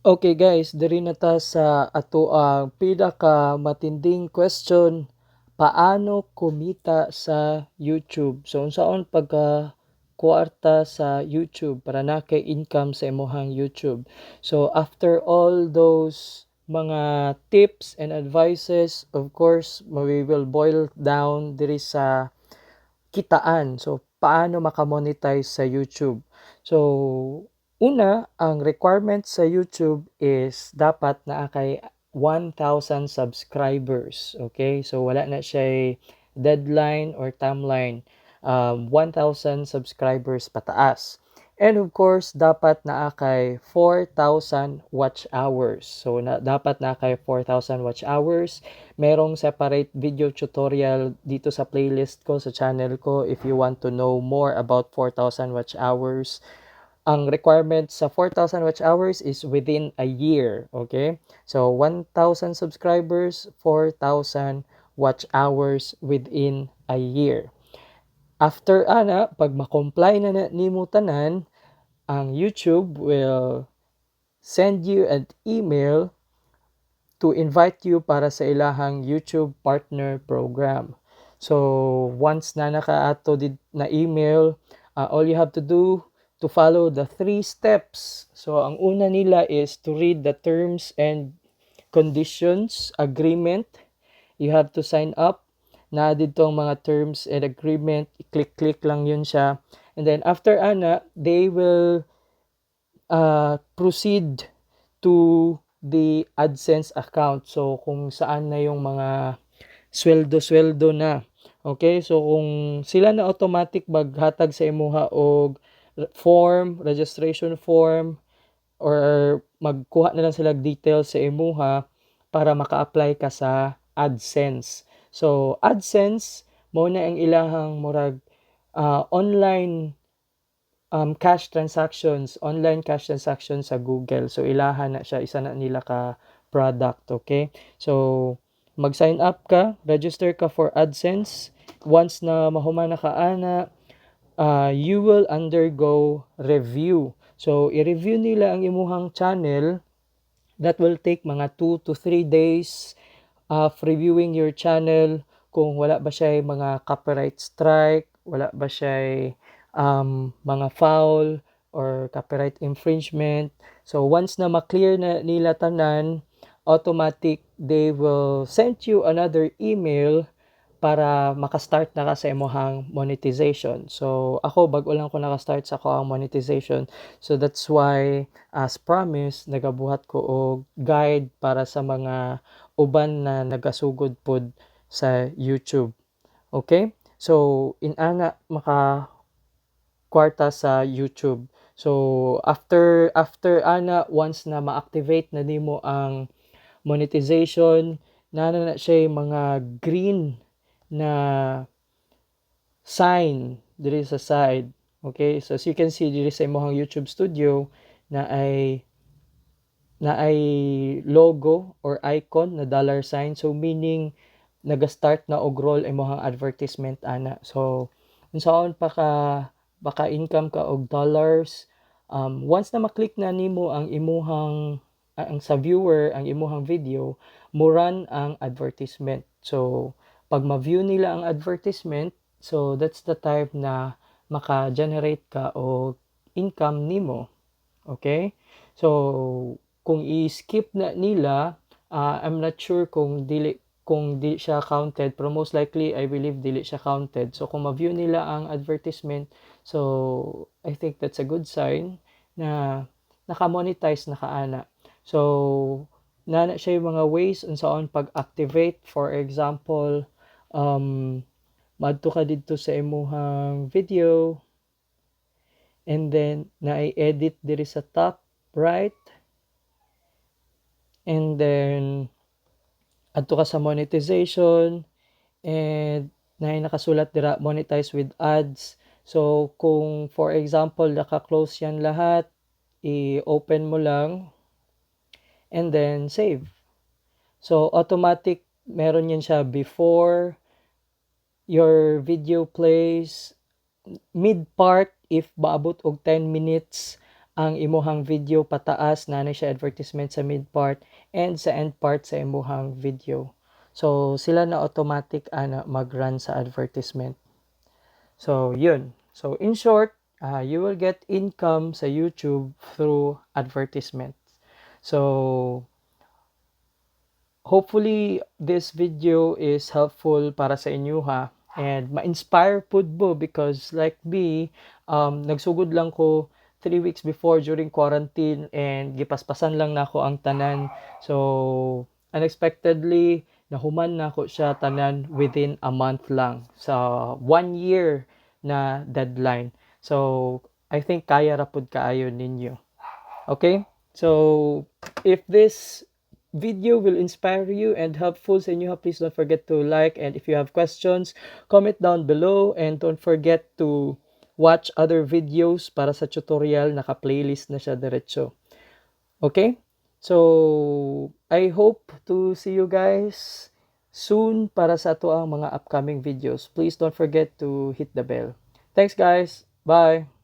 Okay guys, diri na ta sa ato ang pinaka matinding question, paano kumita sa YouTube? So unsaon pagka kuwarta sa YouTube para na kay income sa imong YouTube. So after all those mga tips and advices, of course, we will boil down diri sa kitaan. So, paano makamonetize sa YouTube? So, una, ang requirement sa YouTube is dapat na kay 1,000 subscribers. Okay? So, wala na siya deadline or timeline. 1,000 subscribers pataas. And of course, dapat na kay 4,000 watch hours. So, dapat na kay 4,000 watch hours. Merong separate video tutorial dito sa playlist ko, sa channel ko, if you want to know more about 4,000 watch hours. Ang requirement sa 4,000 watch hours is within a year, okay? So, 1,000 subscribers, 4,000 watch hours within a year. After pag ma-comply na nimo tanan, ang YouTube will send you an email to invite you para sa ilahang YouTube Partner Program. So, once na nakaato na email, all you have to do to follow the 3 steps. So, ang una nila is to read the terms and conditions agreement. You have to sign up na dito ang mga terms and agreement. I-click-click lang yun siya. And then, after they will proceed to the AdSense account. So, kung saan na yung mga sweldo-sweldo na. Okay? So, kung sila na automatic maghatag sa imuha og registration form, or magkuha na lang sila details sa imuha para maka-apply ka sa AdSense. So, AdSense, mo na ang ilahang murag online online cash transactions sa Google. So, ilahan na siya, isa na nila ka product, okay? So, mag-sign up ka, register ka for AdSense. Once na mahuman na ka you will undergo review. So, i-review nila ang imuhang channel. That will take mga 2 to 3 days of reviewing your channel, kung wala ba siya mga copyright strike, wala ba siya mga foul or copyright infringement. So once na ma-clear na nila tanan, automatic they will send you another email para maka-start na ka sa imong monetization. So ako bago lang ko naka-start sa ko ang monetization. So that's why, as promised, nagabuhat ko og guide para sa mga uban na nagasugod pod sa YouTube. Okay? So maka kwarta sa YouTube. So after once na ma-activate na nimo ang monetization, na siya mga green na sign diri sa side. Okay? So as you can see diri sa imong YouTube studio na ay logo or icon na dollar sign. So meaning naga-start na og roll imong advertisement So unsaon pa ka baka income ka og dollars, once na maklik na nimo ang imuhang ang sa viewer ang imuhang video, mo run ang advertisement. So pag ma-view nila ang advertisement, so that's the time na maka-generate ka og income nimo. Okay? So kung i-skip na nila, I'm not sure kung di siya counted, pero most likely I believe dili siya counted. So kung ma-view nila ang advertisement, so I think that's a good sign na naka-monetize na kaana. So na siya yung mga ways unsaon pag-activate. For example, madto ka dito sa imuhang video, and then na-edit diri sa top right, and then adto ka sa monetization, and nakasulat dira monetize with ads. So kung for example naka-close yan lahat, i-open mo lang and then save. So automatic meron yan siya before your video plays, mid part if maabot og 10 minutes ang imuhang video pataas na siya advertisement sa mid part and sa end part sa imuhang video. So sila na automatic mag-run sa advertisement. So yun. So in short, you will get income sa YouTube through advertisement. So hopefully this video is helpful para sa inyo ha, and ma-inspire pud mo because like me, nagsugod lang ko 3 weeks before during quarantine and gipaspasan lang nako ang tanan. So unexpectedly nahuman nako siya tanan within a month lang sa 1 year na deadline. So I think kaya ra pud kaayo ninyo. Okay? So if this video will inspire you and helpful sa inyo, please don't forget to like, and if you have questions, comment down below, and don't forget to watch other videos para sa tutorial. Naka-playlist na siya diretso. Okay? So I hope to see you guys soon para sa ato ang mga upcoming videos. Please don't forget to hit the bell. Thanks guys. Bye.